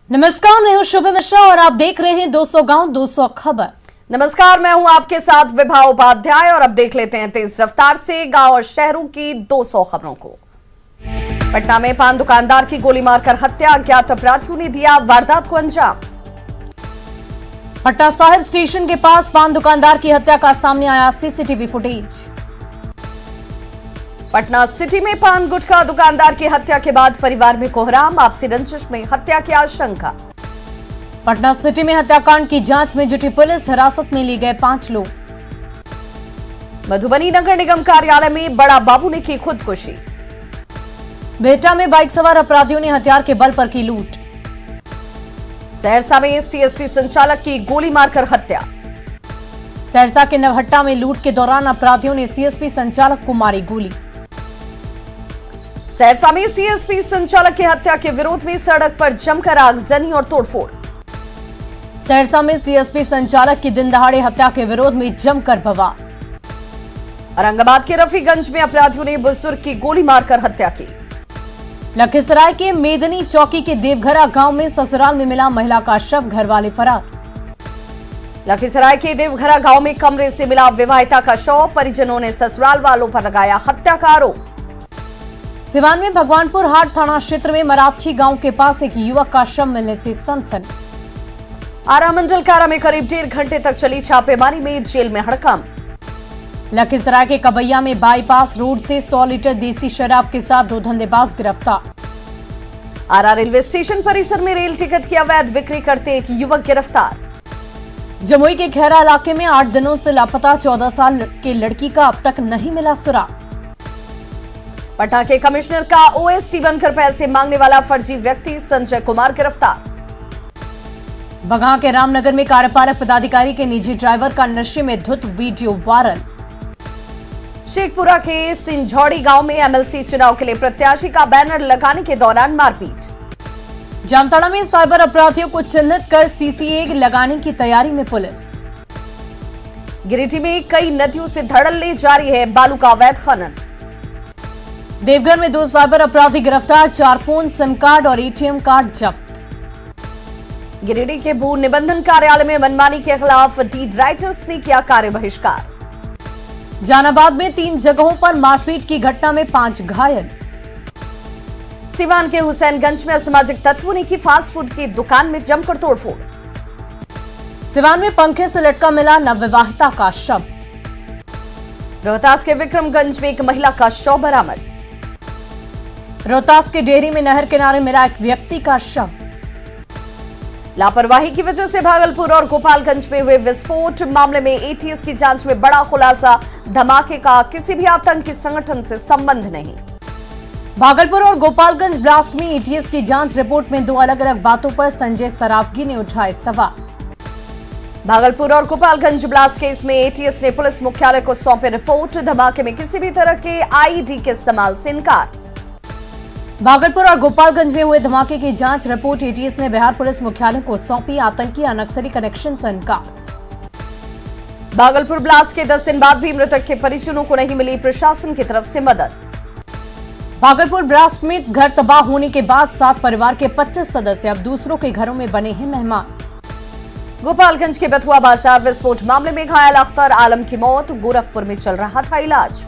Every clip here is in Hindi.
नमस्कार, मैं हूं शुभ मिश्रा और आप देख रहे हैं 200 गांव 200 खबर। नमस्कार, मैं हूं आपके साथ विभा उपाध्याय और अब देख लेते हैं तेज रफ्तार से गांव और शहरों की 200 खबरों को। पटना में पान दुकानदार की गोली मारकर हत्या, अज्ञात अपराधियों ने दिया वारदात को अंजाम। पटना साहिब स्टेशन के पास पान दुकानदार की हत्या का सामने आया सीसीटीवी फुटेज। पटना सिटी में पान गुटखा दुकानदार की हत्या के बाद परिवार में कोहराम, आपसी रंजिश में हत्या की आशंका। पटना सिटी में हत्याकांड की जांच में जुटी पुलिस, हिरासत में लिए गए 5 लोग। मधुबनी नगर निगम कार्यालय में बड़ा बाबू ने की खुदकुशी। बेहटा में बाइक सवार अपराधियों ने हथियार के बल पर की लूट। सहरसा में सीएसपी संचालक की गोली मारकर हत्या। सहरसा के नवहट्टा में लूट के दौरान अपराधियों ने सीएसपी संचालक को मारी गोली। सहरसा में सीएसपी संचालक की हत्या के विरोध में सड़क पर जमकर आगजनी और तोड़फोड़। सहरसा में सीएसपी संचालक की दिन दहाड़े हत्या के विरोध में जमकर बवाल। औरंगाबाद के रफीगंज में अपराधियों ने बुजुर्ग की गोली मारकर हत्या की। लखीसराय के मेदनी चौकी के देवघरा गांव में ससुराल में मिला महिला का शव, घर वाले फरार। लखीसराय के देवघरा गांव में कमरे से मिला विवाहिता का शव, परिजनों ने ससुराल वालों पर लगाया हत्या का आरोप। सिवान में भगवानपुर हाट थाना क्षेत्र में मराठी गांव के पास एक युवक का शव मिलने से सनसनी। आरा मंडल कारा में करीब 1.5 घंटे तक चली छापेमारी में जेल में हड़कंप। लखीसराय के कबैया में बाईपास रोड से 100 लीटर देसी शराब के साथ 2 धंधेबाज गिरफ्तार। आरा रेलवे स्टेशन परिसर में रेल टिकट की अवैध बिक्री करते एक युवक गिरफ्तार। जमुई के खैरा इलाके में 8 दिनों से लापता 14 साल के लड़की का अब तक नहीं मिला सुराग। पटना के कमिश्नर का ओएसटी बनकर पैसे मांगने वाला फर्जी व्यक्ति संजय कुमार गिरफ्तार। बगहा के रामनगर में कार्यपालक पदाधिकारी के निजी ड्राइवर का नशे में धुत वीडियो वायरल। शेखपुरा के सिंझौड़ी गांव में एमएलसी चुनाव के लिए प्रत्याशी का बैनर लगाने के दौरान मारपीट। जामताड़ा में साइबर अपराधियों को चिन्हित कर सीसीए लगाने की तैयारी में पुलिस। गिरिडीह में कई नदियों से धड़ल्ले जारी है बालू का अवैध खनन। देवघर में 2 साइबर अपराधी गिरफ्तार, 4 फोन, सिम कार्ड और एटीएम कार्ड जब्त। गिरिडीह के भू निबंधन कार्यालय में मनमानी के खिलाफ डीड राइटर्स ने किया कार्य बहिष्कार। जहानाबाद में 3 जगहों पर मारपीट की घटना में 5 घायल। सिवान के हुसैनगंज में असामाजिक तत्वों ने की फास्ट फूड की दुकान में जमकर तोड़फोड़। सिवान में पंखे से लटका मिला नवविवाहिता का शव। रोहतास के विक्रमगंज में एक महिला का शव बरामद। रोहतास के डेहरी में नहर किनारे मिला एक व्यक्ति का शव। लापरवाही की वजह से भागलपुर और गोपालगंज में हुए विस्फोट मामले में एटीएस की जांच में बड़ा खुलासा, धमाके का किसी भी आतंकी संगठन से संबंध नहीं। भागलपुर और गोपालगंज ब्लास्ट में एटीएस की जांच रिपोर्ट में 2 अलग अलग बातों पर संजय सरावगी ने उठाए सवाल। भागलपुर और गोपालगंज ब्लास्ट केस में एटीएस ने पुलिस मुख्यालय को सौंपी रिपोर्ट, धमाके में किसी भी तरह के आईईडी के इस्तेमाल से इनकार। भागलपुर और गोपालगंज में हुए धमाके की जांच रिपोर्ट एटीएस ने बिहार पुलिस मुख्यालय को सौंपी, आतंकी या नक्सली कनेक्शन से इनकार। भागलपुर ब्लास्ट के 10 दिन बाद भी मृतक के परिजनों को नहीं मिली प्रशासन की तरफ से मदद। भागलपुर ब्लास्ट में घर तबाह होने के बाद 7 परिवार के 25 सदस्य अब दूसरों के घरों में बने हैं मेहमान। गोपालगंज के बथुआ बाजार विस्फोट मामले में घायल अख्तर आलम की मौत, गोरखपुर में चल रहा था इलाज।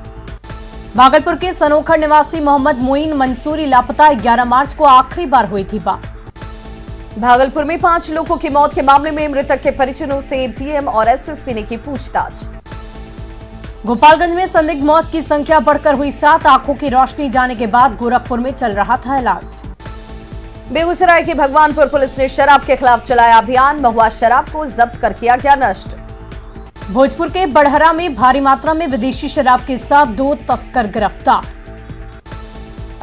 भागलपुर के सनोखर निवासी मोहम्मद मोइन मंसूरी लापता, 11 मार्च को आखिरी बार हुई थी बात। भागलपुर में 5 लोगों की मौत के मामले में मृतक के परिजनों से डीएम और एसएसपी ने की पूछताछ। गोपालगंज में संदिग्ध मौत की संख्या बढ़कर हुई 7, आंखों की रोशनी जाने के बाद गोरखपुर में चल रहा था इलाज। बेगूसराय के भगवानपुर पुलिस ने शराब के खिलाफ चलाया अभियान, महुआ शराब को जब्त कर किया गया नष्ट। भोजपुर के बड़हरा में भारी मात्रा में विदेशी शराब के साथ 2 तस्कर गिरफ्तार।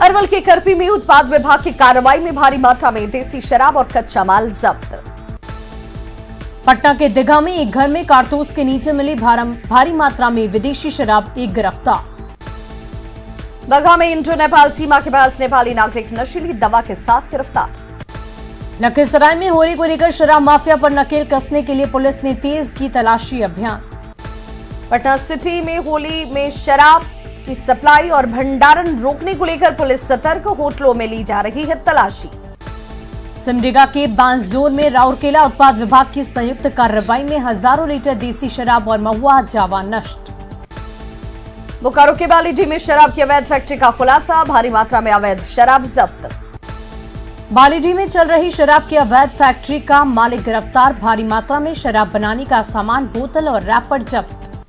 अरवल के करपी में उत्पाद विभाग की कार्रवाई में भारी मात्रा में देसी शराब और कच्चा माल जब्त। पटना के दीघा में एक घर में कारतूस के नीचे मिली भारी मात्रा में विदेशी शराब, 1 गिरफ्तार। बगहा में इंडो नेपाल सीमा के पास नेपाली नागरिक नशीली दवा के साथ गिरफ्तार। लखीसराय में होली को लेकर शराब माफिया पर नकेल कसने के लिए पुलिस ने तेज की तलाशी अभियान। पटना सिटी में होली में शराब की सप्लाई और भंडारण रोकने को लेकर पुलिस सतर्क, होटलों में ली जा रही है तलाशी। सिमडेगा के बांसजोर में राउरकेला उत्पाद विभाग की संयुक्त कार्रवाई में हजारों लीटर देसी शराब और महुआ जावा नष्ट। बोकारो के बालीडीह में शराब की अवैध फैक्ट्री का खुलासा, भारी मात्रा में अवैध शराब जब्त। बालीडीह में चल रही शराब की अवैध फैक्ट्री का मालिक गिरफ्तार, भारी मात्रा में शराब बनाने का सामान, बोतल और रैपर जब्त।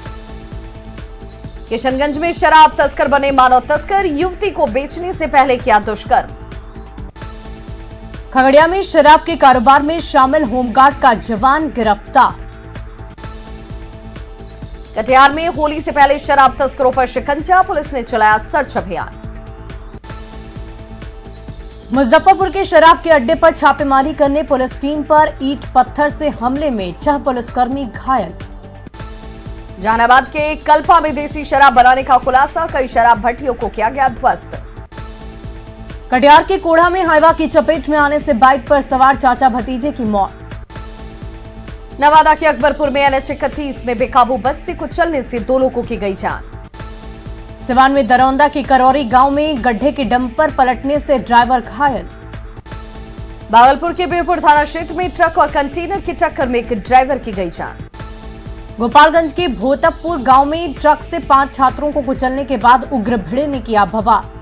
किशनगंज में शराब तस्कर बने मानव तस्कर, युवती को बेचने से पहले किया दुष्कर्म। खगड़िया में शराब के कारोबार में शामिल होमगार्ड का जवान गिरफ्तार। कटिहार में होली से पहले शराब तस्करों पर शिकंजा, पुलिस ने चलाया सर्च अभियान। मुजफ्फरपुर के शराब के अड्डे पर छापेमारी करने पुलिस टीम पर ईंट पत्थर से हमले में 6 पुलिसकर्मी घायल। जहानाबाद के कल्पा में देसी शराब बनाने का खुलासा, कई शराब भट्टियों को किया गया ध्वस्त। कटिहार के कोढ़ा में हाइवा की चपेट में आने से बाइक पर सवार चाचा भतीजे की मौत। नवादा के अकबरपुर में NH 31 में बेकाबू बस से कुचलने से 2 लोगों की गई जान। सिवान में दरौंदा के करौरी गांव में गड्ढे के डंपर पलटने से ड्राइवर घायल। भागलपुर के बीरपुर थाना क्षेत्र में ट्रक और कंटेनर की टक्कर में एक ड्राइवर की गई जान। गोपालगंज के भोतपुर गांव में ट्रक से 5 छात्रों को कुचलने के बाद उग्र भीड़ ने किया बवाल।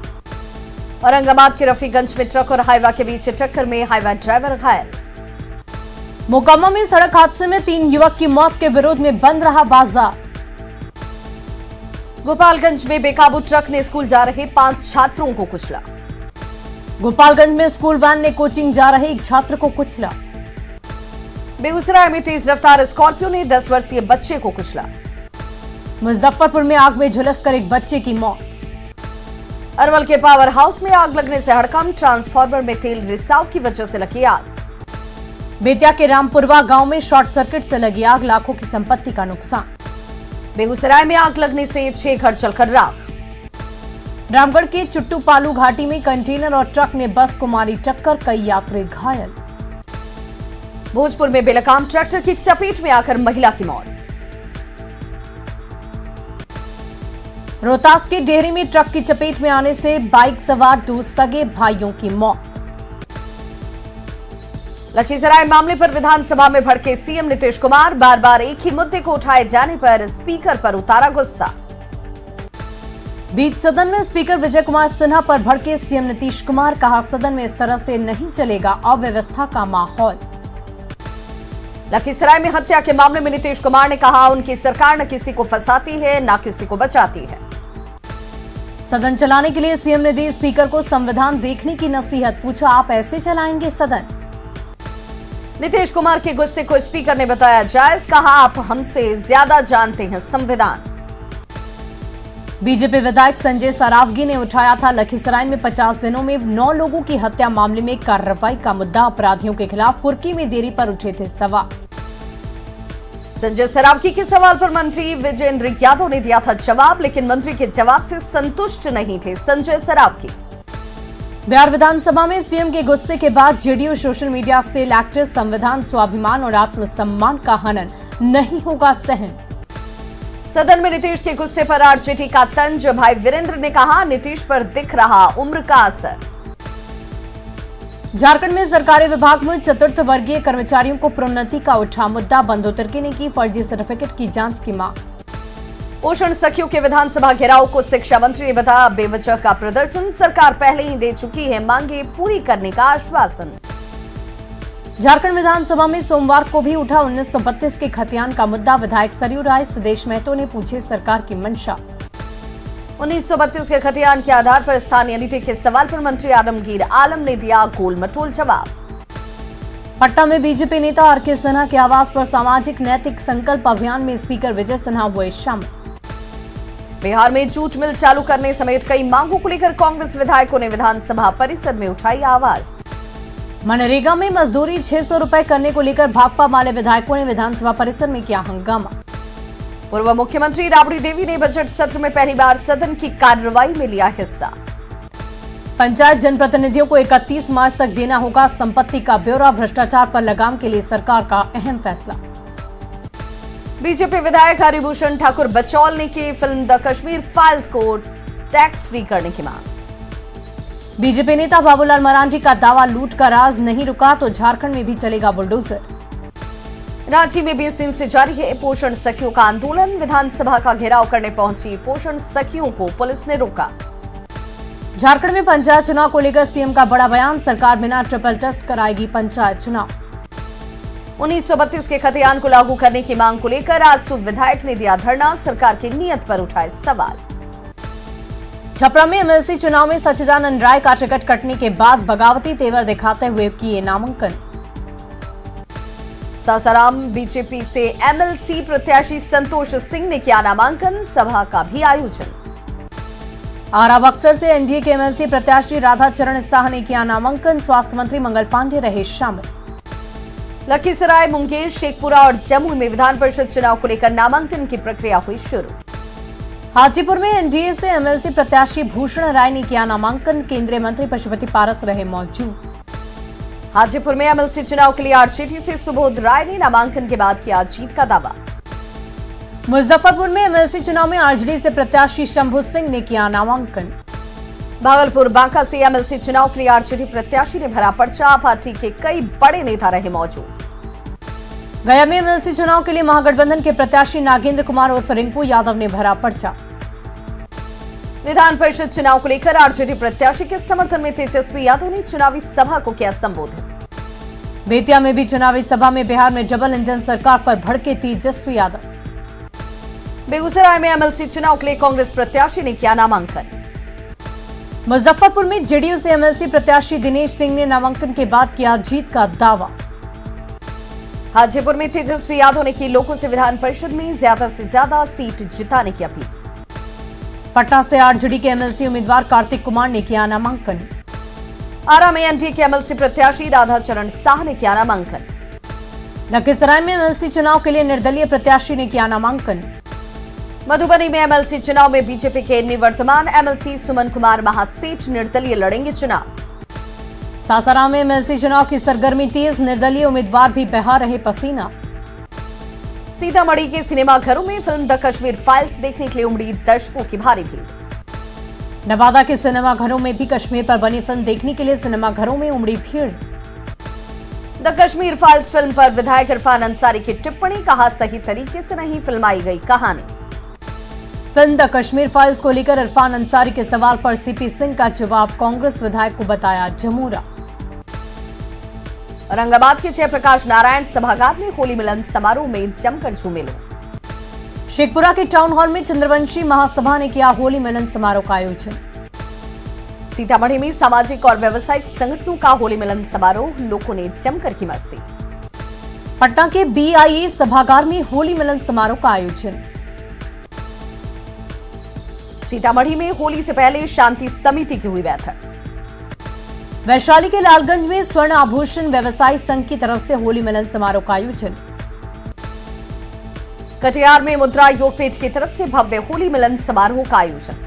औरंगाबाद के रफीगंज में ट्रक और हाइवा के बीच टक्कर में हाइवा ड्राइवर घायल। मोकामा में सड़क हादसे में 3 युवक की मौत के विरोध में बंद रहा बाजार। गोपालगंज में बेकाबू ट्रक ने स्कूल जा रहे 5 छात्रों को कुचला। गोपालगंज में स्कूल वैन ने कोचिंग जा रहे एक छात्र को कुचला। बेगूसराय में तेज रफ्तार स्कॉर्पियो ने 10 वर्षीय बच्चे को कुचला। मुजफ्फरपुर में आग में झुलसकर एक बच्चे की मौत। अरवल के पावर हाउस में आग लगने से हड़कंप, ट्रांसफार्मर में तेल रिसाव की वजह से लगी आग। बेतिया के रामपुरवा गांव में शॉर्ट सर्किट से लगी आग, लाखों की संपत्ति का नुकसान। बेगूसराय में आग लगने से 6 घर जलकर राख। रामगढ़ के चुट्टू पालू घाटी में कंटेनर और ट्रक ने बस को मारी टक्कर, कई यात्री घायल। भोजपुर में बेलगाम ट्रैक्टर की चपेट में आकर महिला की मौत। रोहतास के डेहरी में ट्रक की चपेट में आने से बाइक सवार 2 सगे भाइयों की मौत। लखीसराय मामले पर विधानसभा में भड़के सीएम नीतीश कुमार, बार बार एक ही मुद्दे को उठाए जाने पर स्पीकर पर उतारा गुस्सा। बीच सदन में स्पीकर विजय कुमार सिन्हा पर भड़के सीएम नीतीश कुमार, कहा सदन में इस तरह से नहीं चलेगा अव्यवस्था का माहौल। लखीसराय में हत्या के मामले में नीतीश कुमार ने कहा उनकी सरकार न किसी को फंसाती है न किसी को बचाती है। सदन चलाने के लिए सीएम ने दी स्पीकर को संविधान देखने की नसीहत, पूछा आप ऐसे चलाएंगे सदन? नीतीश कुमार के गुस्से को स्पीकर ने बताया जायज, कहा आप हमसे ज्यादा जानते हैं संविधान। बीजेपी विधायक संजय सरावगी ने उठाया था लखीसराय में 50 दिनों में 9 लोगों की हत्या मामले में कार्रवाई का मुद्दा, अपराधियों के खिलाफ कुर्की में देरी पर उठे थे सवाल। संजय सरावगी के सवाल पर मंत्री विजेंद्र यादव ने दिया था जवाब, लेकिन मंत्री के जवाब से संतुष्ट नहीं थे संजय सरावगी। बिहार विधानसभा में सीएम के गुस्से के बाद जेडीयू सोशल मीडिया से एक्टिव, संविधान, स्वाभिमान और आत्मसम्मान का हनन नहीं होगा सहन। सदन में नीतीश के गुस्से पर आरजेडी का तंज, भाई वीरेंद्र ने कहा नीतीश पर दिख रहा उम्र का असर। झारखंड में सरकारी विभाग में 4th वर्गीय कर्मचारियों को प्रोन्नति का उठा मुद्दा, बंधु तिर्की ने की फर्जी सर्टिफिकेट की जांच की मांग। पोषण सखियों के विधानसभा घेराव को शिक्षा मंत्री ने बताया बेवजह का प्रदर्शन, सरकार पहले ही दे चुकी है मांगे पूरी करने का आश्वासन। झारखंड विधानसभा में सोमवार को भी उठा 1932 के खतियान का मुद्दा, विधायक सरयू राय, सुदेश महतो ने पूछे सरकार की मंशा। 1932 के खतियान के आधार पर स्थानीय नीति के सवाल पर मंत्री आलमगीर आलम ने दिया गोल मटोल जवाब। पटना में बीजेपी नेता आर.के. सिन्हा के आवास पर सामाजिक नैतिक संकल्प अभियान में स्पीकर विजय सिन्हा हुए शामिल। बिहार में जूट मिल चालू करने समेत कई मांगों को लेकर कांग्रेस विधायकों ने विधानसभा परिसर में उठाई आवाज। मनरेगा में मजदूरी 600 रुपए करने को लेकर भाकपा माले विधायकों ने विधानसभा परिसर में किया हंगामा। पूर्व मुख्यमंत्री राबड़ी देवी ने बजट सत्र में पहली बार सदन की कार्रवाई में लिया हिस्सा। पंचायत जनप्रतिनिधियों को 31 मार्च तक देना होगा संपत्ति का ब्यौरा, भ्रष्टाचार पर लगाम के लिए सरकार का अहम फैसला। बीजेपी विधायक हरिभूषण ठाकुर बचौल ने की फिल्म द कश्मीर फाइल्स को टैक्स फ्री करने की मांग। बीजेपी नेता बाबूलाल मरांडी का दावा, लूट का राज नहीं रुका तो झारखंड में भी चलेगा बुलडोजर। रांची में 20 दिन से जारी है पोषण सखियों का आंदोलन। विधानसभा का घेराव करने पहुंची पोषण सखियों को पुलिस ने रोका। झारखंड में पंचायत चुनाव को लेकर सीएम का बड़ा बयान, सरकार बिना ट्रिपल टेस्ट कराएगी पंचायत चुनाव। 1932 के खतियान को लागू करने की मांग को लेकर आजसू विधायक ने दिया धरना, सरकार की नीयत पर उठाए सवाल। छपरा में एमएलसी चुनाव में सच्चिदानंद राय का टिकट कटने के बाद बगावती तेवर दिखाते हुए किए नामांकन। सासाराम बीजेपी से एमएलसी प्रत्याशी संतोष सिंह ने किया नामांकन, सभा का भी आयोजन। आरा बक्सर से एनडीए के एमएलसी प्रत्याशी राधाचरण शाह ने किया नामांकन, स्वास्थ्य मंत्री मंगल पांडे रहे शामिल। लखीसराय, मुंगेर, शेखपुरा और जमुई में विधान परिषद चुनाव को लेकर नामांकन की प्रक्रिया हुई शुरू। हाजीपुर में एनडीए से एमएलसी प्रत्याशी भूषण राय ने किया नामांकन, केंद्रीय मंत्री पशुपति पारस रहे मौजूद। हाजीपुर में एमएलसी चुनाव के लिए आरजेडी से सुबोध राय ने नामांकन के बाद किया जीत का दावा। मुजफ्फरपुर में एमएलसी चुनाव में आरजेडी से प्रत्याशी शंभू सिंह ने किया नामांकन। भागलपुर, बांका से एमएलसी चुनाव के लिए आरजेडी प्रत्याशी ने भरा पर्चा, पार्टी के कई बड़े नेता रहे मौजूद। गया में एमएलसी चुनाव के लिए महागठबंधन के प्रत्याशी नागेंद्र कुमार उर्फ रिंकू यादव ने भरा पर्चा। विधान परिषद चुनाव को लेकर आरजेडी प्रत्याशी के समर्थन में तेजस्वी यादव ने चुनावी सभा को किया संबोधित। बेतिया में भी चुनावी सभा में बिहार में डबल इंजन सरकार पर भड़के तेजस्वी यादव। बेगूसराय में एमएलसी चुनाव के लिए कांग्रेस प्रत्याशी ने किया नामांकन। मुजफ्फरपुर में जेडीयू से एमएलसी प्रत्याशी दिनेश सिंह ने नामांकन के बाद किया जीत का दावा। हाजीपुर में तेजस्वी यादव ने की लोगों से विधान परिषद में ज्यादा से ज्यादा सीट जिताने की अपील। पटना से आरजेडी के एमएलसी उम्मीदवार कार्तिक कुमार ने किया नामांकन। आरा में एनडीए के एमएलसी प्रत्याशी राधाचरण शाह ने किया नामांकन। लखीसराय में एमएलसी चुनाव के लिए निर्दलीय प्रत्याशी ने किया नामांकन। मधुबनी में एमएलसी चुनाव में बीजेपी के निवर्तमान एमएलसी सुमन कुमार महासेठ निर्दलीय लड़ेंगे चुनाव। सासाराम में एमएलसी चुनाव की सरगर्मी तेज, निर्दलीय उम्मीदवार भी बहा रहे पसीना। सीतामढ़ी के सिनेमाघरों में फिल्म द कश्मीर फाइल्स देखने के लिए उमड़ी दर्शकों की भारी भीड़। नवादा के सिनेमाघरों में भी कश्मीर पर बनी फिल्म देखने के लिए सिनेमाघरों में उमड़ी भीड़। द कश्मीर फाइल्स फिल्म पर विधायक इरफान अंसारी की टिप्पणी, कहा सही तरीके से नहीं फिल्माई गई कहानी। फिल्म द कश्मीर फाइल्स को लेकर इरफान अंसारी के सवाल पर सीपी सिंह का जवाब, कांग्रेस विधायक को बताया जमूरा। औरंगाबाद के जयप्रकाश नारायण सभागार में होली मिलन समारोह में जमकर झूमे लोग। शेखपुरा के टाउन हॉल में चंद्रवंशी महासभा ने किया होली मिलन समारोह का आयोजन। सीतामढ़ी में सामाजिक और व्यावसायिक संगठनों का होली मिलन समारोह, लोगों ने जमकर की मस्ती। पटना के बीआईए सभागार में होली मिलन समारोह का आयोजन। सीतामढ़ी में होली से पहले शांति समिति की हुई बैठक। वैशाली के लालगंज में स्वर्ण आभूषण व्यवसायी संघ की तरफ से होली मिलन समारोह का आयोजन। कटिहार में मुद्रा योगपीठ की तरफ से भव्य होली मिलन समारोह का आयोजन।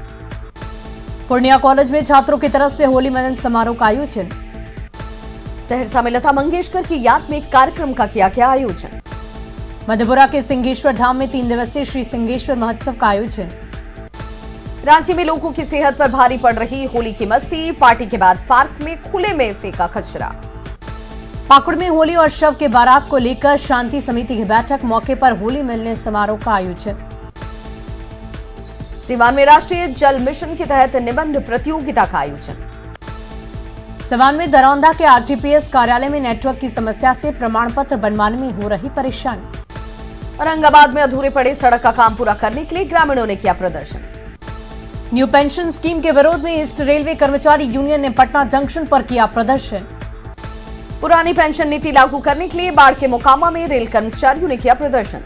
पूर्णिया कॉलेज में छात्रों की तरफ से होली मिलन समारोह का आयोजन। सहरसा में लता मंगेशकर की याद में कार्यक्रम का किया गया आयोजन। मधेपुरा के सिंहेश्वर धाम में 3 दिवसीय श्री सिंहेश्वर महोत्सव का आयोजन। रांची में लोगों की सेहत पर भारी पड़ रही होली की मस्ती, पार्टी के बाद पार्क में खुले में फेंका कचरा। पाकुड़ में होली और शव के बारात को लेकर शांति समिति की बैठक, मौके पर होली मिलने समारोह का आयोजन। सीवान में राष्ट्रीय जल मिशन के तहत निबंध प्रतियोगिता का आयोजन। सीवान में दरौंदा के आरटीपीएस कार्यालय में नेटवर्क की समस्या से प्रमाण पत्र बनवाने में हो रही परेशानी। औरंगाबाद में अधूरे पड़े सड़क का काम पूरा करने के लिए ग्रामीणों ने किया प्रदर्शन। न्यू पेंशन स्कीम के विरोध में ईस्ट रेलवे कर्मचारी यूनियन ने पटना जंक्शन पर किया प्रदर्शन। पुरानी पेंशन नीति लागू करने के लिए बाढ़ के मोकामा में रेल कर्मचारियों ने किया प्रदर्शन।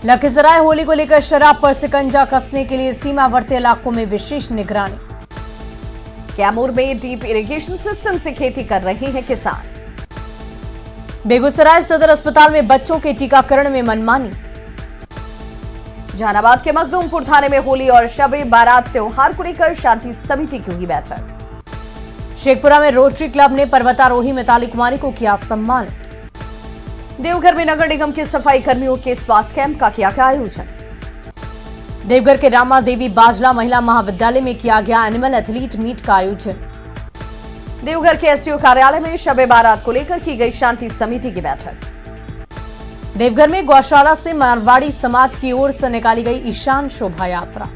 लखीसराय होली को लेकर शराब पर शिकंजा कसने के लिए सीमावर्ती इलाकों में विशेष निगरानी। कैमूर में डीप इरिगेशन सिस्टम से खेती कर रहे हैं किसान। बेगूसराय सदर अस्पताल में बच्चों के टीकाकरण में मनमानी। जहानाबाद के मखदूमपुर थाने में होली और शब-ए बारात त्योहार को लेकर शांति समिति की हुई बैठक। शेखपुरा में रोटरी क्लब ने पर्वतारोही मिताली कुमारी को किया सम्मानित। देवघर में नगर निगम के सफाई कर्मियों के स्वास्थ्य कैंप का किया गया आयोजन। देवघर के रामा देवी बाजला महिला महाविद्यालय में किया गया एनिमल एथलीट मीट का आयोजन। देवघर के एसडीओ कार्यालय में शब बारात को लेकर की गई शांति समिति की बैठक। देवघर में गौशाला से मारवाड़ी समाज की ओर से निकाली गई ईशान शोभा यात्रा।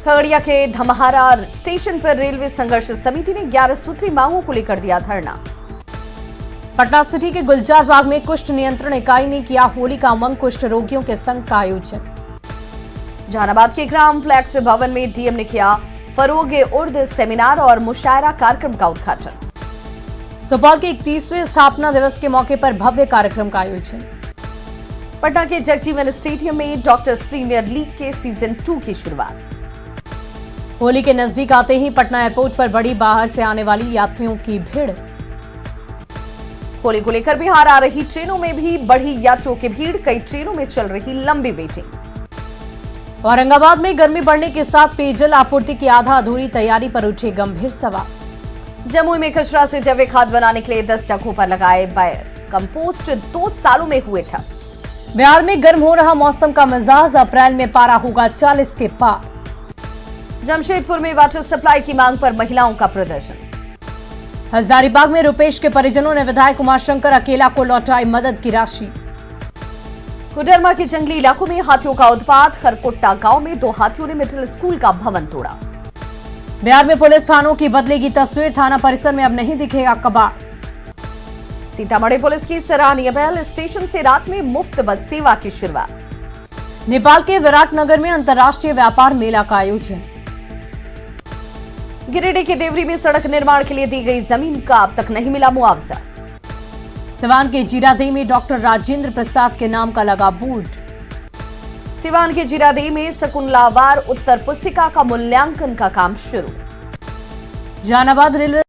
खगड़िया के धमहारा स्टेशन पर रेलवे संघर्ष समिति ने 11 सूत्री मांगों को लेकर दिया धरना। पटना सिटी के गुलजार बाग में कुष्ठ नियंत्रण इकाई ने किया होली का उमंग कुष्ठ रोगियों के संघ का आयोजन। जहानाबाद के ग्राम फ्लैक्स भवन में डीएम ने किया फरोगे उर्द सेमिनार और मुशायरा कार्यक्रम का उद्घाटन। सुपौल के 31वें स्थापना दिवस के मौके पर भव्य कार्यक्रम का आयोजन। पटना के जगजीवन स्टेडियम में डॉक्टर्स प्रीमियर लीग के सीजन 2 की शुरुआत। होली के नजदीक आते ही पटना एयरपोर्ट पर बड़ी बाहर से आने वाली यात्रियों की भीड़। होली को लेकर बिहार आ रही ट्रेनों में भी बढ़ी यात्रियों की भीड़, कई ट्रेनों में चल रही लंबी वेटिंग। औरंगाबाद में गर्मी बढ़ने के साथ पेयजल आपूर्ति की आधा अधूरी तैयारी पर उठे गंभीर सवाल। जमुई में कचरा से जैविक खाद बनाने के लिए 10 जगहों पर लगाए बायर कंपोस्ट, 2 सालों में हुए ठप। बिहार में गर्म हो रहा मौसम का मिजाज, अप्रैल में पारा होगा 40 के पार। जमशेदपुर में वाटर सप्लाई की मांग पर महिलाओं का प्रदर्शन। हजारीबाग में रुपेश के परिजनों ने विधायक उमाशंकर अकेला को लौटाई मदद की राशि। कोडरमा के जंगली इलाकों में हाथियों का उत्पात, खरकोट्टा गांव में 2 हाथियों ने मिडिल स्कूल का भवन तोड़ा। बिहार में पुलिस थानों की बदलेगी तस्वीर, थाना परिसर में अब नहीं दिखेगा कबाड़। सीतामढ़ी पुलिस की सराहनीय पहल, स्टेशन से रात में मुफ्त बस सेवा की शुरुआत। नेपाल के विराटनगर में अंतर्राष्ट्रीय व्यापार मेला का आयोजन। गिरिडीह के देवरी में सड़क निर्माण के लिए दी गई जमीन का अब तक नहीं मिला मुआवजा। सिवान के जीरादेई में डॉक्टर राजेंद्र प्रसाद के नाम का लगा बोर्ड। सिवान के जीरादेई में शकुंतलावार उत्तर पुस्तिका का मूल्यांकन का काम शुरू। जहानाबाद रेलवे